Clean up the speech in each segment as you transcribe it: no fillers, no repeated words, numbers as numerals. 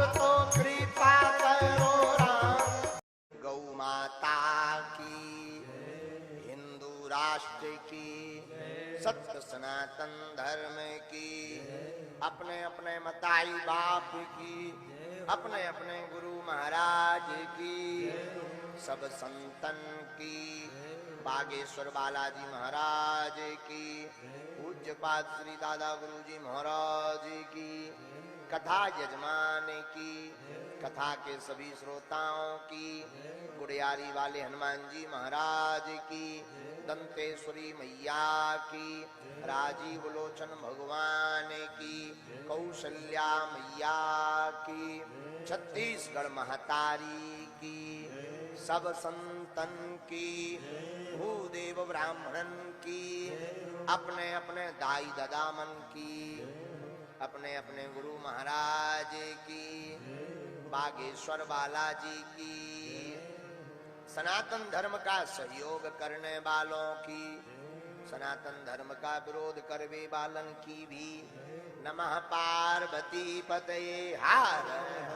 अब तो कृपा करो राम। गौ माता की, हिंदू राष्ट्र की, सत्य सनातन धर्म की, अपने अपने मताई बाप की, अपने अपने गुरु महाराज की, सब संतन की, बागेश्वर बालाजी महाराज की, पूज्यपाद श्री दादा गुरुजी महाराज की, कथा यजमान की, कथा के सभी श्रोताओं की, गुड़ियारी वाले हनुमान जी महाराज की, दंतेश्वरी मैया की, राजीव लोचन भगवान की, कौशल्या मैया की, छत्तीसगढ़ महतारी की, सब संतन की, भूदेव ब्राह्मणन की, अपने अपने दाई ददामन की, अपने अपने गुरु महाराज की, बागेश्वर बालाजी की, सनातन धर्म का सहयोग करने वालों की, सनातन धर्म का विरोध करने वालन की भी नमः पार्वती पतये हर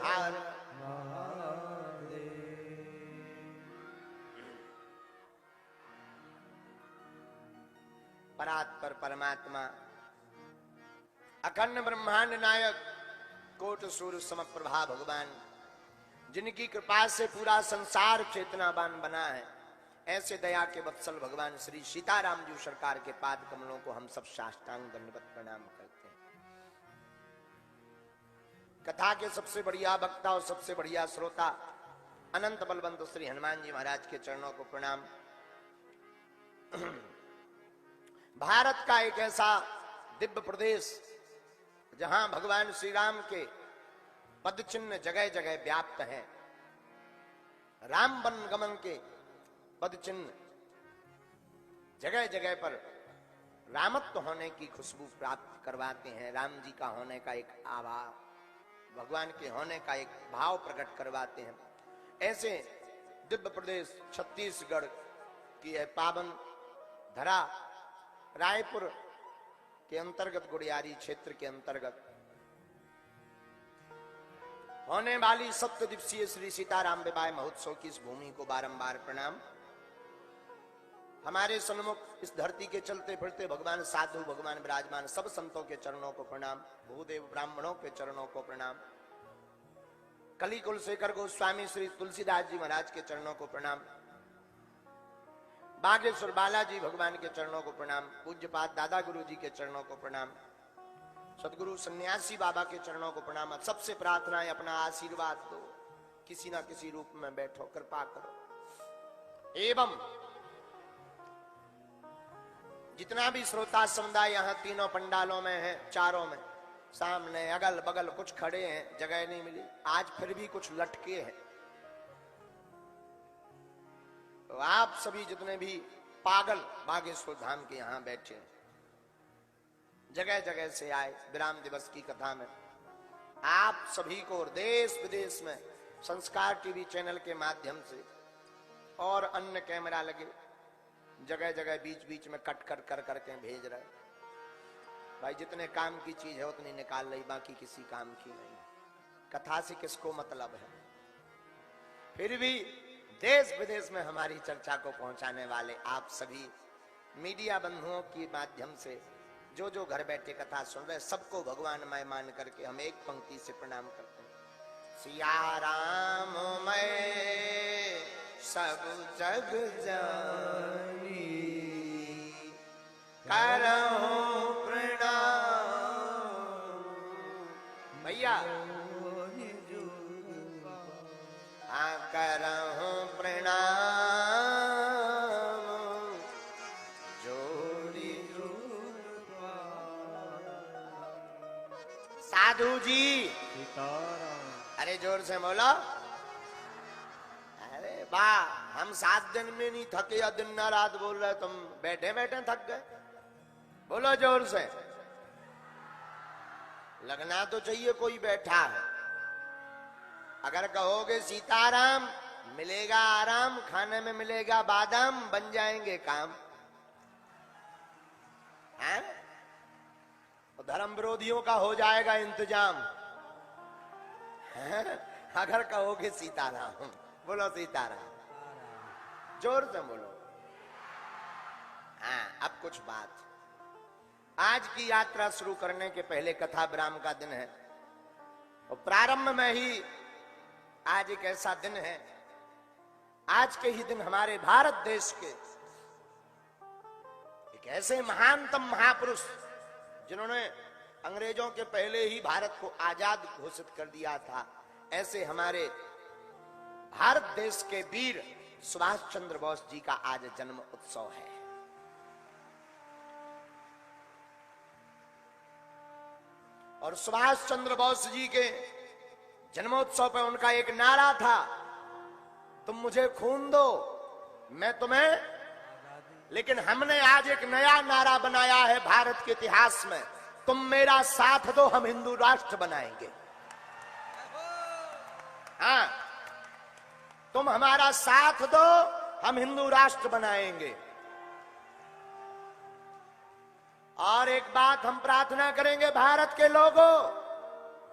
हर। परात्पर परमात्मा अखंड ब्रह्मांड नायक कोट सूर्य समप्रभा भगवान, जिनकी कृपा से पूरा संसार चेतनावान बना है, ऐसे दया के वत्सल भगवान श्री सीताराम जी सरकार के पाद कमलों को हम सब साष्टांग दंडवत प्रणाम करते हैं। कथा के सबसे बढ़िया वक्ता और सबसे बढ़िया श्रोता अनंत बलवंत श्री हनुमान जी महाराज के चरणों को प्रणाम। भारत का एक ऐसा दिव्य प्रदेश जहां भगवान श्री राम के पद चिन्ह जगह जगह व्याप्त है, राम वन गमन के पद चिन्ह जगह जगह पर रामत्व होने की खुशबू प्राप्त करवाते हैं, राम जी का होने का एक आभाव, भगवान के होने का एक भाव प्रकट करवाते हैं। ऐसे दिव्य प्रदेश छत्तीसगढ़ की है पावन धरा, रायपुर के अंतर्गत गुड़ियारी क्षेत्र के अंतर्गत होने वाली 7 दिवसीय श्री सीताराम विवाह महोत्सव की इस भूमि को बारंबार प्रणाम। हमारे सन्मुख इस धरती के चलते फिरते भगवान साधु, भगवान विराजमान सब संतों के चरणों को प्रणाम, भूदेव ब्राह्मणों के चरणों को प्रणाम, कली कुलशेखर गोस्वामी श्री तुलसीदास जी महाराज के चरणों को प्रणाम, बागेश्वर बालाजी भगवान के चरणों को प्रणाम, पूज्यपाद दादा गुरु जी के चरणों को प्रणाम, सदगुरु सन्यासी बाबा के चरणों को प्रणाम। सबसे प्रार्थना है अपना आशीर्वाद दो, किसी ना किसी रूप में बैठो, कृपा करो। एवं जितना भी श्रोता समुदाय यहाँ तीनों पंडालों में है, चारों में, सामने अगल बगल कुछ खड़े हैं, जगह नहीं मिली, आज फिर भी कुछ लटके हैं, तो आप सभी जितने भी पागल बागेश्वर धाम के यहां बैठे हैं, जगह जगह से आए विराम दिवस की कथा में, आप सभी को देश विदेश में संस्कार टीवी चैनल के माध्यम से और अन्य कैमरा लगे जगह जगह बीच बीच में कट कर कर करके भेज रहे। भाई जितने काम की चीज है उतनी निकाल रही, बाकी किसी काम की नहीं। कथा से किसको मतलब है? फिर भी देश विदेश में हमारी चर्चा को पहुंचाने वाले आप सभी मीडिया बंधुओं के माध्यम से जो जो घर बैठे कथा सुन रहे, सबको भगवानमय मान करके हम एक पंक्ति से प्रणाम करते हैं। सिया राम मैं सब जग जानी, करहूं प्रणाम। भैया करहूं प्रणाम, जोड़ी साधु जी, अरे जोर से बोलो। अरे वाह, हम 7 दिन में नहीं थके या दिन ना रात बोल रहे, तुम बैठे बैठे थक गए। बोलो जोर से, लगना तो चाहिए कोई बैठा है। अगर कहोगे सीताराम, मिलेगा आराम, खाने में मिलेगा बादाम, बन जाएंगे काम। हैं? तो धर्म विरोधियों का हो जाएगा इंतजाम। अगर कहोगे सीताराम, बोलो सीताराम, जोर से बोलो। हाँ, अब कुछ बात। आज की यात्रा शुरू करने के पहले कथा विराम का दिन है, और प्रारंभ में ही आज एक ऐसा दिन है, आज के ही दिन हमारे भारत देश के एक ऐसे महानतम महापुरुष, जिन्होंने अंग्रेजों के पहले ही भारत को आजाद घोषित कर दिया था, ऐसे हमारे भारत देश के वीर सुभाष चंद्र बोस जी का आज जन्म उत्सव है। और सुभाष चंद्र बोस जी के जन्मोत्सव पर उनका एक नारा था, तुम मुझे खून दो मैं तुम्हें, लेकिन हमने आज एक नया नारा बनाया है भारत के इतिहास में, तुम मेरा साथ दो हम हिंदू राष्ट्र बनाएंगे। हाँ, तुम हमारा साथ दो हम हिंदू राष्ट्र बनाएंगे। और एक बात हम प्रार्थना करेंगे भारत के लोगों,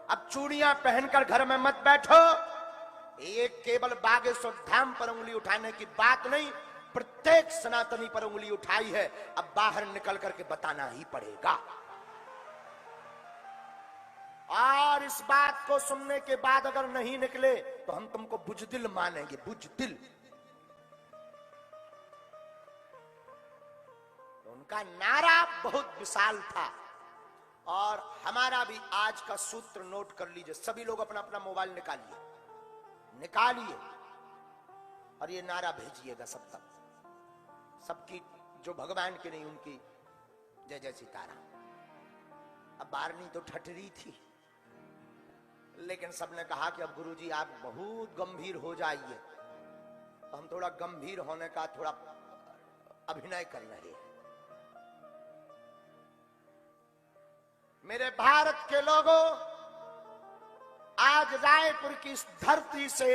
अब चूड़ियां पहनकर घर में मत बैठो। एक केवल बागेश्वर धाम पर उंगली उठाने की बात नहीं, प्रत्येक सनातनी पर उंगली उठाई है, अब बाहर निकल करके बताना ही पड़ेगा। और इस बात को सुनने के बाद अगर नहीं निकले तो हम तुमको बुजदिल मानेंगे, बुजदिल। उनका नारा बहुत विशाल था, और हमारा भी आज का सूत्र नोट कर लीजिए। सभी लोग अपना अपना मोबाइल निकालिए और ये नारा भेजिएगा सब तक, सबकी, जो भगवान की नहीं उनकी जय जय सीताराम। अब बारनी तो ठटरी थी, लेकिन सबने कहा कि अब गुरुजी आप बहुत गंभीर हो जाइए, तो हम थोड़ा गंभीर होने का थोड़ा अभिनय कर रहे हैं। मेरे भारत के लोगों, आज रायपुर की इस धरती से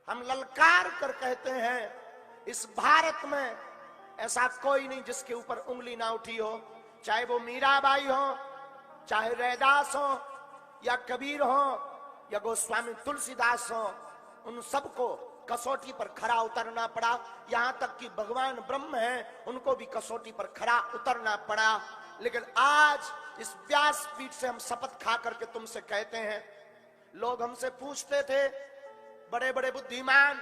हम ललकार कर कहते हैं, इस भारत में ऐसा कोई नहीं जिसके ऊपर उंगली ना उठी हो, चाहे वो मीराबाई हो, चाहे रैदास हो, या कबीर हो, या गोस्वामी तुलसीदास हो, उन सबको कसौटी पर खरा उतरना पड़ा। यहां तक कि भगवान ब्रह्म हैं, उनको भी कसौटी पर खरा उतरना पड़ा। लेकिन आज इस व्यासपीठ से हम शपथ खा करके तुमसे कहते हैं, लोग हमसे पूछते थे बड़े बड़े बुद्धिमान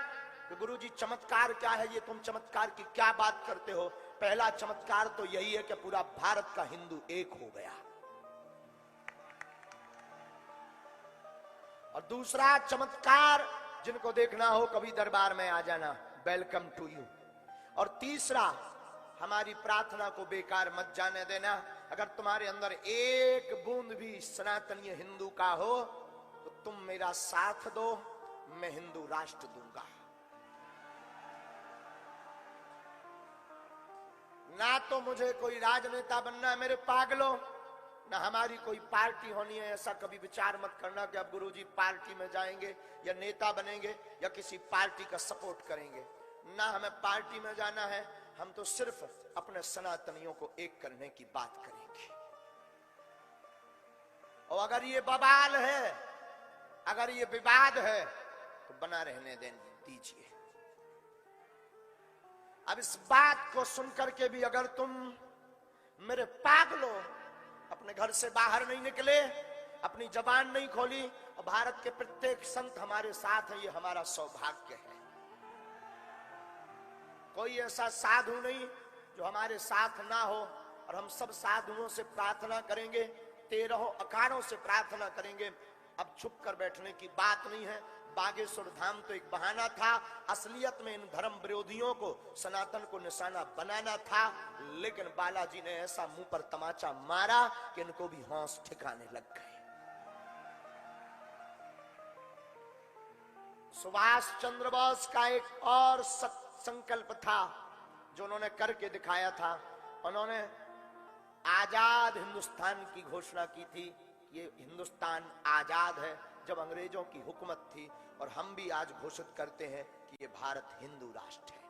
कि गुरुजी चमत्कार क्या है, ये तुम चमत्कार की क्या बात करते हो। पहला चमत्कार तो यही है कि पूरा भारत का हिंदू एक हो गया, और दूसरा चमत्कार, जिनको देखना हो कभी दरबार में आ जाना, वेलकम टू यू। और तीसरा, हमारी प्रार्थना को बेकार मत जाने देना। अगर तुम्हारे अंदर एक बूंद भी सनातनीय हिंदू का हो तो तुम मेरा साथ दो, मैं हिंदू राष्ट्र दूंगा। ना तो मुझे कोई राजनेता बनना है मेरे पागलों, ना हमारी कोई पार्टी होनी है। ऐसा कभी विचार मत करना कि अब गुरुजी पार्टी में जाएंगे या नेता बनेंगे या किसी पार्टी का सपोर्ट करेंगे। ना हमें पार्टी में जाना है, हम तो सिर्फ अपने सनातनियों को एक करने की बात करेंगे। और अगर ये बवाल है, अगर ये विवाद है, तो बना रहने दीजिए। अब इस बात को सुनकर के भी अगर तुम मेरे पागलों अपने घर से बाहर नहीं निकले, अपनी जबान नहीं खोली, और भारत के प्रत्येक संत हमारे साथ है, ये हमारा सौभाग्य है। कोई ऐसा साधु नहीं जो हमारे साथ ना हो, और हम सब साधुओं से प्रार्थना करेंगे, 13 अखाड़ों से प्रार्थना करेंगे। अब छुप कर बैठने की बात नहीं है। बागेश्वर धाम तो एक बहाना था, असलियत में इन धर्म विरोधियों को, सनातन को निशाना बनाना था। लेकिन बालाजी ने ऐसा मुंह पर तमाचा मारा कि इनको भी होश ठिकाने लग गए। सुभाष चंद्र बोस का एक और संकल्प था जो उन्होंने करके दिखाया था। उन्होंने आजाद हिंदुस्तान की घोषणा की थी। ये हिंदुस्तान आजाद है जब अंग्रेजों की हुकूमत थी, और हम भी आज घोषित करते हैं कि ये भारत हिंदू राष्ट्र है।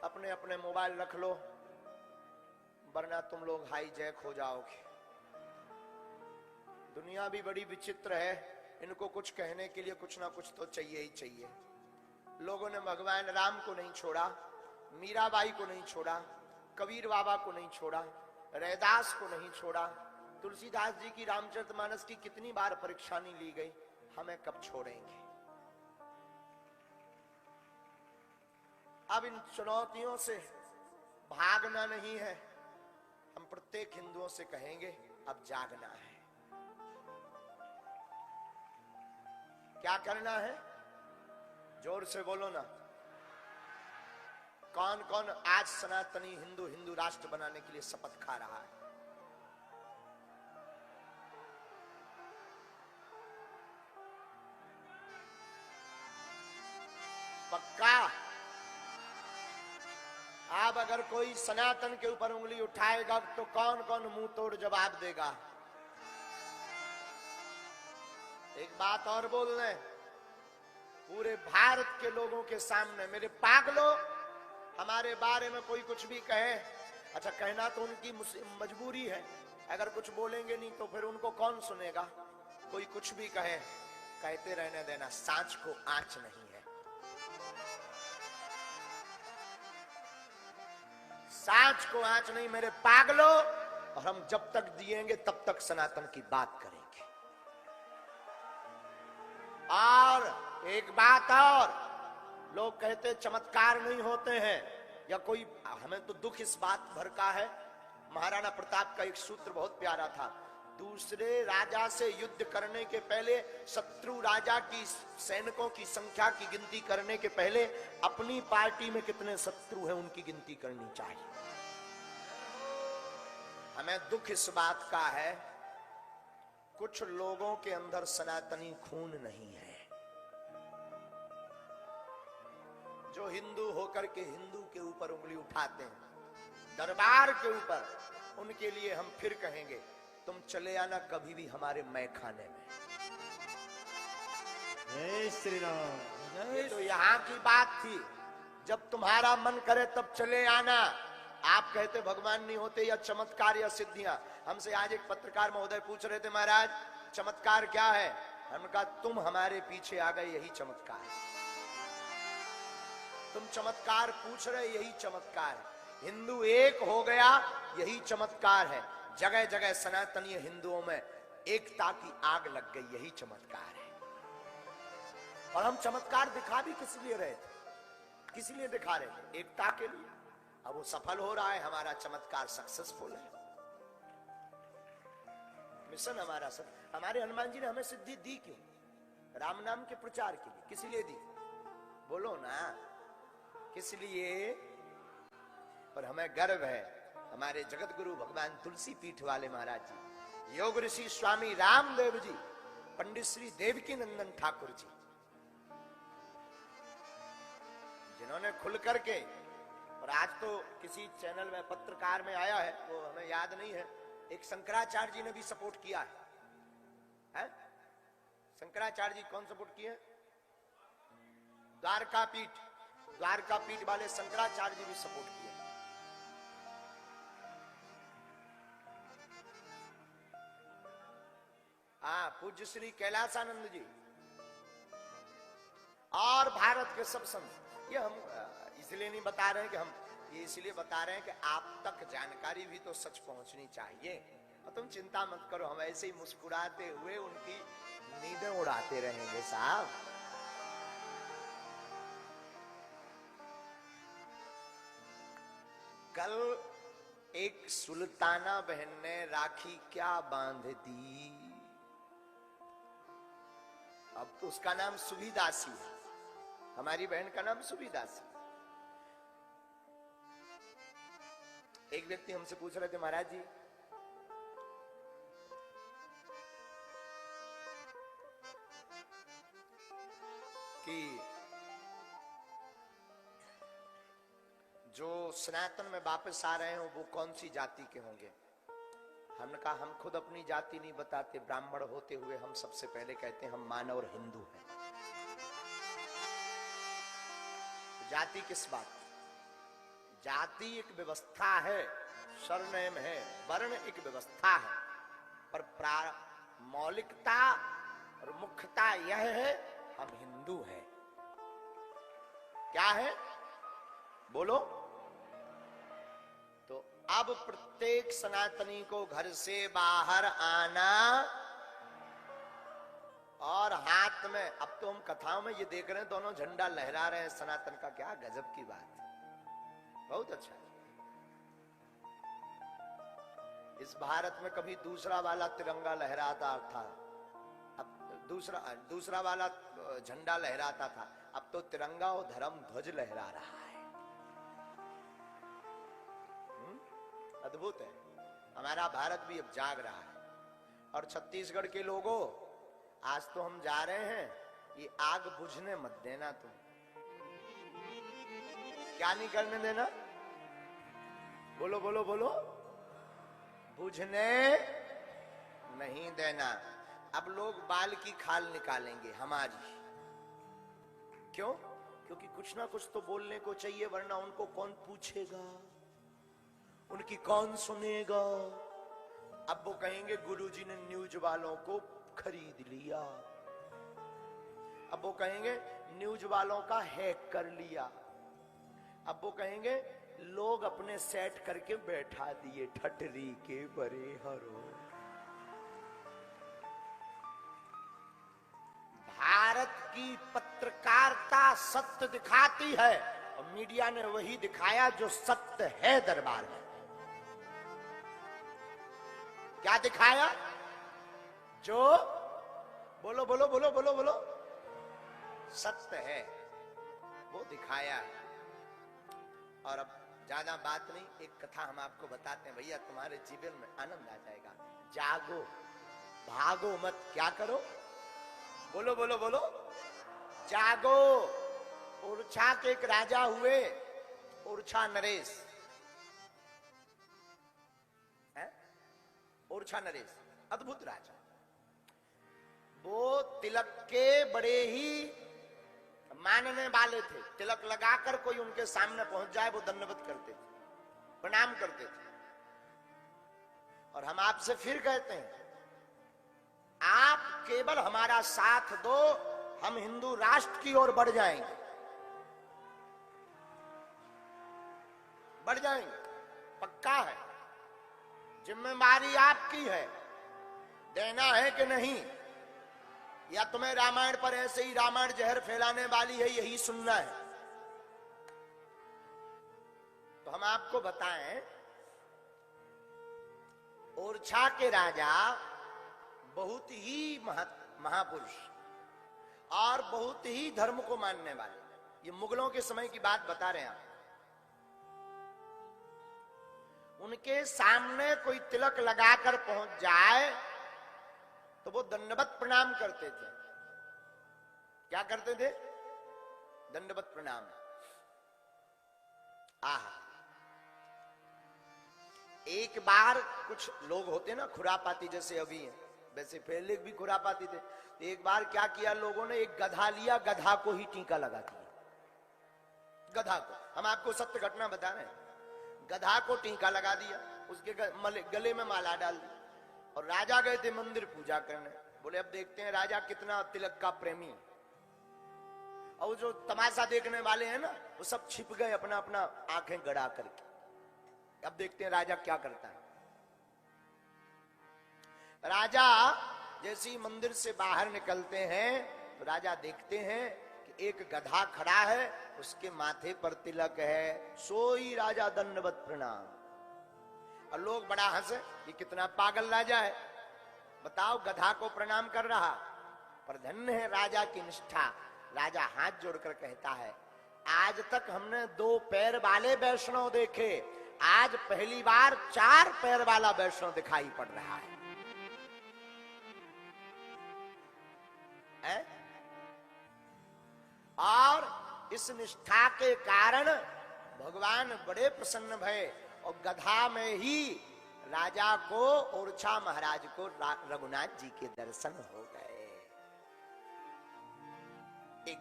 अपने अपने मोबाइल रख लो, वरना तुम लोग हाईजैक हो जाओगे। दुनिया भी बड़ी विचित्र है, इनको कुछ कहने के लिए कुछ ना कुछ तो चाहिए ही चाहिए। लोगों ने भगवान राम को नहीं छोड़ा, मीराबाई को नहीं छोड़ा, कबीर बाबा को नहीं छोड़ा, रैदास को नहीं छोड़ा, तुलसीदास जी की रामचरितमानस की कितनी बार परीक्षा नहीं ली गई, हमें कब छोड़ेंगे। अब इन चुनौतियों से भागना नहीं है, हम प्रत्येक हिंदुओं से कहेंगे अब जागना है। क्या करना है? जोर से बोलो ना। कौन कौन आज सनातनी हिंदू राष्ट्र बनाने के लिए शपथ खा रहा है? पक्का? अब अगर कोई सनातन के ऊपर उंगली उठाएगा तो कौन कौन मुंह तोड़ जवाब देगा? एक बात और बोल रहे, पूरे भारत के लोगों के सामने, मेरे पागलों, हमारे बारे में कोई कुछ भी कहे, अच्छा कहना तो उनकी मजबूरी है, अगर कुछ बोलेंगे नहीं तो फिर उनको कौन सुनेगा? कोई कुछ भी कहे, कहते रहने देना, सांच को आंच नहीं है। सांच को आंच नहीं मेरे पागलों, और हम जब तक जिएंगे तब तक सनातन की बात करेंगे। और एक बात और, लोग कहते चमत्कार नहीं होते हैं या कोई, हमें तो दुख इस बात भर का है। महाराणा प्रताप का एक सूत्र बहुत प्यारा था, दूसरे राजा से युद्ध करने के पहले, शत्रु राजा की सैनिकों की संख्या की गिनती करने के पहले अपनी पार्टी में कितने शत्रु हैं उनकी गिनती करनी चाहिए। हमें दुख इस बात का है, कुछ लोगों के अंदर सनातनी खून नहीं है, जो हिंदू होकर के हिंदू के ऊपर उंगली उठाते हैं, दरबार के ऊपर। उनके लिए हम फिर कहेंगे, तुम चले आना कभी भी हमारे मैं खाने में। जय श्री राम। ये तो यहाँ की बात थी, जब तुम्हारा मन करे तब चले आना। आप कहते भगवान नहीं होते या चमत्कार या सिद्धियां। हमसे आज एक पत्रकार महोदय पूछ रहे थे, महाराज चमत्कार क्या है? हमने कहा तुम हमारे पीछे आ गए, यही चमत्कार है। तुम चमत्कार पूछ रहे, यही चमत्कार है। हिंदू एक हो गया, यही चमत्कार है। जगह जगह सनातनीय हिंदुओं में एकता की आग लग गई, यही चमत्कार है। और हम चमत्कार दिखा भी किस लिए रहे थे? किस लिए दिखा रहे थे? एकता के लिए। अब वो सफल हो रहा है, हमारा चमत्कार सक्सेसफुल है, मिशन हमारा सब। हमारे हनुमान जी ने हमें सिद्धि दी क्यों? राम नाम के प्रचार के लिए। किस लिए दी? बोलो ना, किस लिए? और हमें गर्व है, हमारे जगत गुरु भगवान तुलसी पीठ वाले महाराज जी, योग ऋषि स्वामी रामदेव जी, पंडित श्री देवकी नंदन ठाकुर जी, जिन्होंने खुल करके, और आज तो किसी चैनल में पत्रकार में आया है, वो हमें याद नहीं है, एक शंकराचार्य जी ने भी सपोर्ट किया है? शंकराचार्य जी कौन सपोर्ट किए? द्वारका पीठ वाले शंकराचार्य जी भी सपोर्ट किए। हाँ, पूज्य श्री कैलाशानंद जी और भारत के सब संत। ये हम इसलिए नहीं बता रहे हैं कि हम, ये इसलिए बता रहे हैं कि आप तक जानकारी भी तो सच पहुंचनी चाहिए। और तुम चिंता मत करो, हम ऐसे ही मुस्कुराते हुए उनकी नींदें उड़ाते रहेंगे साहब। कल एक सुल्ताना बहन ने राखी क्या बांध दी, अब तो उसका नाम सुभिदासी है। हमारी बहन का नाम सुभिदासी। एक व्यक्ति हमसे पूछ रहे थे, महाराज जी कि जो सनातन में वापस आ रहे हो वो कौन सी जाति के होंगे? हमने कहा हम खुद अपनी जाति नहीं बताते, ब्राह्मण होते हुए हम सबसे पहले कहते हैं हम मानव और हिंदू हैं। जाति किस बात? जाति एक व्यवस्था है, सरनेम है, वर्ण एक व्यवस्था है, पर मौलिकता और मुख्यता यह है, हम हिंदू हैं। क्या है बोलो? तो अब प्रत्येक सनातनी को घर से बाहर आना और हाथ में, अब तो हम कथाओं में ये देख रहे हैं दोनों झंडा लहरा रहे हैं सनातन का, क्या गजब की बात, बहुत अच्छा। इस भारत में कभी दूसरा वाला तिरंगा लहराता था, अब दूसरा वाला झंडा लहराता था, अब तो तिरंगा और धर्म ध्वज लहरा रहा है। अद्भुत है, हमारा भारत भी अब जाग रहा है। और छत्तीसगढ़ के लोगों, आज तो हम जा रहे हैं, ये आग बुझने मत देना तुम। क्या नहीं करने देना? बोलो बोलो बोलो। बुझने नहीं देना। अब लोग बाल की खाल निकालेंगे हमारी, क्यों? क्योंकि कुछ ना कुछ तो बोलने को चाहिए, वरना उनको कौन पूछेगा, उनकी कौन सुनेगा। अब वो कहेंगे गुरुजी ने न्यूज वालों को खरीद लिया, अब वो कहेंगे न्यूज वालों का हैक कर लिया, अब वो कहेंगे लोग अपने सेट करके बैठा दिए ठटरी के बरे हरो। भारत की पत्रकारिता सत्य दिखाती है और मीडिया ने वही दिखाया जो सत्य है। दरबार में क्या दिखाया? जो बोलो बोलो बोलो बोलो बोलो सत्य है वो दिखाया। और अब ज्यादा बात नहीं, एक कथा हम आपको बताते हैं भैया, तुम्हारे जीवन में आनंद आ जाएगा। जागो, भागो मत, क्या करो? बोलो बोलो बोलो, जागो। ओरछा के एक राजा हुए, ओरछा नरेश, है? ओरछा नरेश अद्भुत राजा। वो तिलक के बड़े ही मानने वाले थे। तिलक लगाकर कोई उनके सामने पहुंच जाए वो दंडवत करते थे, प्रणाम करते थे। और हम आपसे फिर कहते हैं, आप केवल हमारा साथ दो, हम हिंदू राष्ट्र की ओर बढ़ जाएंगे, बढ़ जाएंगे, पक्का है। जिम्मेदारी आपकी है, देना है कि नहीं, या तुम्हें रामायण पर ऐसे ही रामायण जहर फैलाने वाली है यही सुनना है? तो हम आपको बताएं, ओरछा के राजा बहुत ही महापुरुष और बहुत ही धर्म को मानने वाले, ये मुगलों के समय की बात बता रहे हैं आप। उनके सामने कोई तिलक लगाकर पहुंच जाए तो वो दंडवत प्रणाम करते थे। क्या करते थे? दंडवत प्रणाम। आहा, एक बार कुछ लोग होते ना खुरापाती, जैसे अभी हैं, वैसे पहले भी खुरापाती थे। एक बार क्या किया लोगों ने, एक गधा लिया, गधा को ही टीका लगा दिया। गधा को, हम आपको सत्य घटना बता रहे हैं, गधा को टीका लगा दिया, उसके गले में माला डाल दी। और राजा गए थे मंदिर पूजा करने, बोले अब देखते हैं राजा कितना तिलक का प्रेमी है। और जो तमाशा देखने वाले हैं ना, वो सब छिप गए अपना अपना आंखें गड़ा करके। अब देखते हैं राजा क्या करता है। राजा जैसे ही मंदिर से बाहर निकलते हैं तो राजा देखते हैं कि एक गधा खड़ा है, उसके माथे पर तिलक है, सोई राजा दंडवत प्रणाम। और लोग बड़ा हंसे, ये कितना पागल राजा है, बताओ गधा को प्रणाम कर रहा। पर धन्य है राजा की निष्ठा। राजा हाथ जोड़कर कहता है, आज तक हमने 2 पैर वाले वैष्णव देखे, आज पहली बार 4 पैर वाला वैष्णव दिखाई पड़ रहा है। और इस निष्ठा के कारण भगवान बड़े प्रसन्न भये और गधा में ही राजा को, ओरछा महाराज को रघुनाथ जी के दर्शन हो गए। एक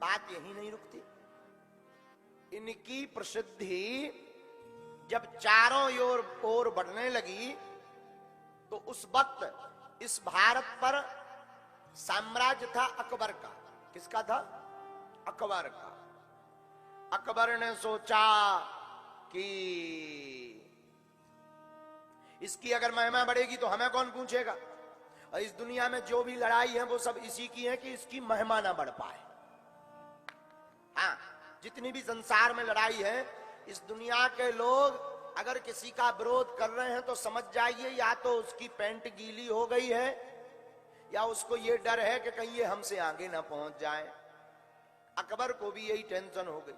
बात यही नहीं रुकती, इनकी प्रसिद्धि जब चारों ओर बढ़ने लगी तो उस वक्त इस भारत पर साम्राज्य था अकबर का। किसका था? अकबर का। अकबर ने सोचा कि इसकी अगर महिमा बढ़ेगी तो हमें कौन पूछेगा, और इस दुनिया में जो भी लड़ाई है वो सब इसी की है कि इसकी महिमा ना बढ़ पाए। हाँ, जितनी भी संसार में लड़ाई है, इस दुनिया के लोग अगर किसी का विरोध कर रहे हैं तो समझ जाइए या तो उसकी पैंट गीली हो गई है या उसको ये डर है कि कहीं ये हमसे आगे ना पहुंच जाए। अकबर को भी यही टेंशन हो गई।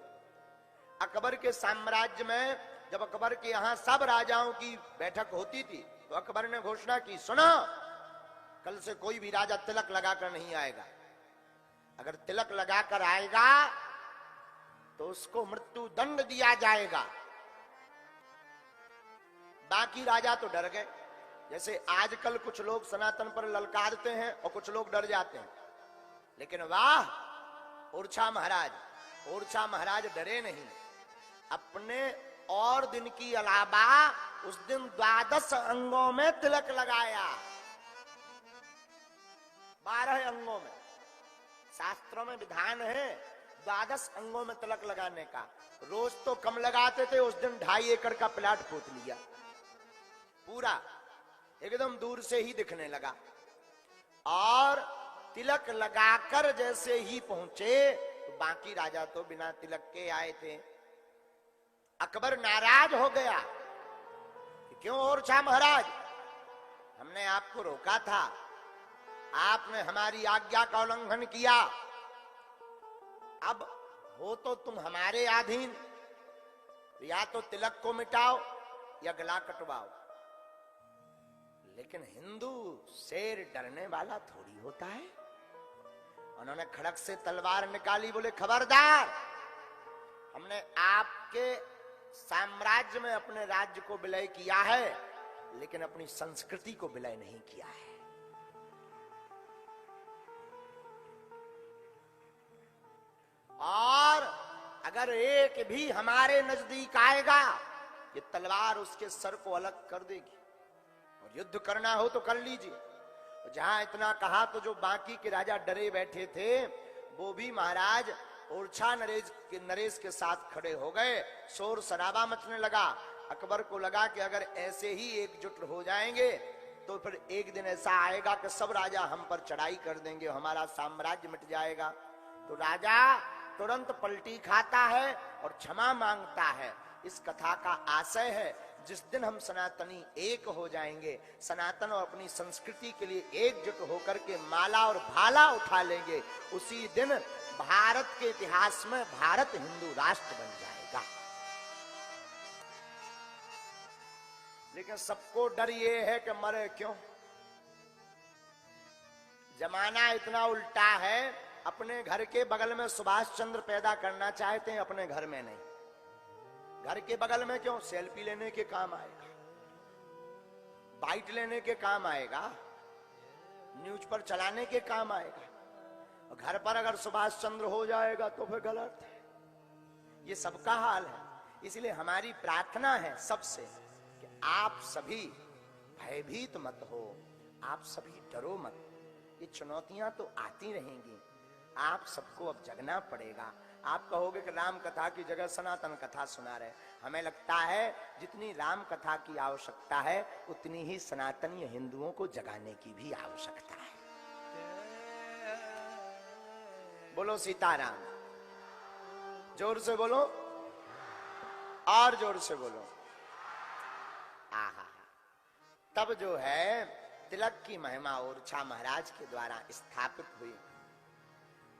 अकबर के साम्राज्य में जब अकबर के यहां सब राजाओं की बैठक होती थी तो अकबर ने घोषणा की, सुनो, कल से कोई भी राजा तिलक लगाकर नहीं आएगा। अगर तिलक लगाकर आएगा तो उसको मृत्यु दंड दिया जाएगा। बाकी राजा तो डर गए। जैसे आजकल कुछ लोग सनातन पर ललकारते हैं और कुछ लोग डर जाते हैं, लेकिन वाह ओरछा महाराज डरे नहीं। अपने और दिन की अलावा उस दिन 12 अंगों में तिलक लगाया। 12 अंगों में, शास्त्रों में विधान है 12 अंगों में तिलक लगाने का। रोज तो कम लगाते थे, उस दिन 2.5 एकड़ का प्लाट पोत लिया, पूरा एकदम दूर से ही दिखने लगा। और तिलक लगाकर जैसे ही पहुंचे तो बाकी राजा तो बिना तिलक के आए थे। अकबर नाराज हो गया कि क्यों ओरछा महाराज, हमने आपको रोका था, आपने हमारी आज्ञा का उल्लंघन किया, अब हो तो तुम हमारे अधीन, या तो तिलक को मिटाओ या गला कटवाओ। लेकिन हिंदू शेर डरने वाला थोड़ी होता है। उन्होंने खड़क से तलवार निकाली, बोले खबरदार, हमने आपके साम्राज्य में अपने राज्य को विलय किया है लेकिन अपनी संस्कृति को विलय नहीं किया है। और अगर एक भी हमारे नजदीक आएगा ये तलवार उसके सर को अलग कर देगी, और युद्ध करना हो तो कर लीजिए। जहां इतना कहा तो जो बाकी के राजा डरे बैठे थे वो भी महाराज ओरछा नरेश के साथ खड़े हो गए। शोर शराबा मचने लगा। अकबर को लगा कि अगर ऐसे ही एकजुट हो जाएंगे तो फिर एक दिन ऐसा आएगा कि सब राजा हम पर चढ़ाई कर देंगे, हमारा साम्राज्य मिट जाएगा। तो राजा तुरंत पलटी खाता है और क्षमा मांगता है। इस कथा का आशय है जिस दिन हम सनातनी एक हो जाएंगे, सनातन और अपनी संस्कृति के लिए एकजुट होकर के माला और भाला उठा लेंगे, उसी दिन भारत के इतिहास में भारत हिंदू राष्ट्र बन जाएगा। लेकिन सबको डर ये है कि मरे क्यों। जमाना इतना उल्टा है, अपने घर के बगल में सुभाष चंद्र पैदा करना चाहते हैं, अपने घर में नहीं। घर के बगल में क्यों? सेल्फी लेने के काम आएगा, बाइट लेने के काम आएगा, न्यूज पर चलाने के काम आएगा। और घर पर अगर सुभाष चंद्र हो जाएगा तो फिर गलत है। ये सबका हाल है। इसलिए हमारी प्रार्थना है सबसे कि आप सभी भयभीत मत हो, आप सभी डरो मत। ये चुनौतियां तो आती रहेंगी, आप सबको अब जगना पड़ेगा। आप कहोगे कि राम कथा की जगह सनातन कथा सुना रहे। हमें लगता है जितनी राम कथा की आवश्यकता है उतनी ही सनातनी हिंदुओं को जगाने की भी आवश्यकता है। बोलो सीताराम, जोर से बोलो और जोर से बोलो। आहा, तब जो है तिलक की महिमा ओरछा महाराज के द्वारा स्थापित हुई।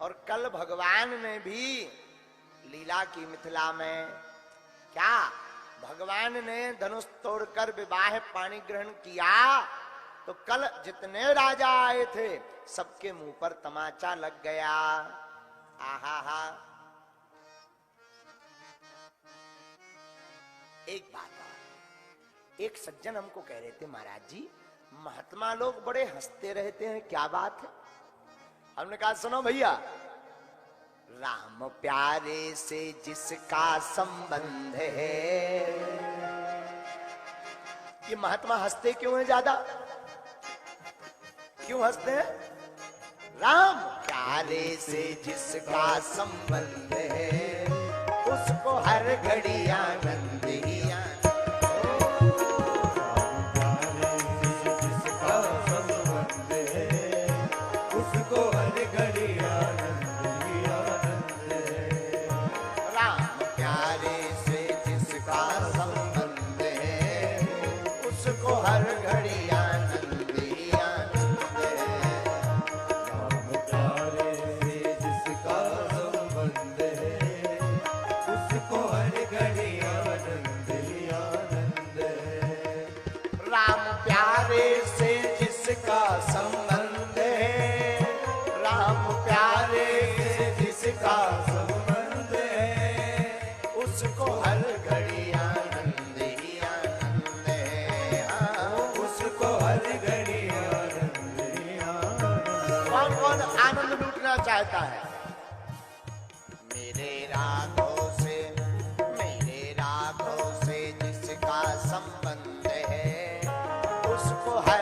और कल भगवान ने भी लीला की मिथिला में क्या, भगवान ने धनुष तोड़कर विवाह पाणी ग्रहण किया तो कल जितने राजा आए थे सबके मुंह पर तमाचा लग गया। आहा हा। एक बात और, एक सज्जन हमको कह रहे थे, महाराज जी महात्मा लोग बड़े हंसते रहते हैं, क्या बात है? हमने कहा सुनो भैया, राम प्यारे से जिसका संबंध है, ये महात्मा हंसते क्यों है ज्यादा? क्यों हंसते हैं? राम प्यारे से जिसका संबंध है उसको हर घड़ी आनंद ही आनंद। जिसका संबंध है उसको हर घड़ी आनंद ही आनंद है। राम प्यारे से जिसका संबंध है उसको हर घड़ी आनंद ही आनंद है। राम प्यारे से जिसका संबंध है उसको हर घड़ी आनंद ही आनंद है। राम प्यारे से जिसका संबंध है, राम प्यारे से जिसका संबंध है उसको हर घड़ी आनंद ही आनंद है। हाँ, उसको हर घड़ी आनंद ही आनंद है। कौन कौन आनंद लूटना चाहता है? मेरे राघव से जिसका संबंध है उसको हर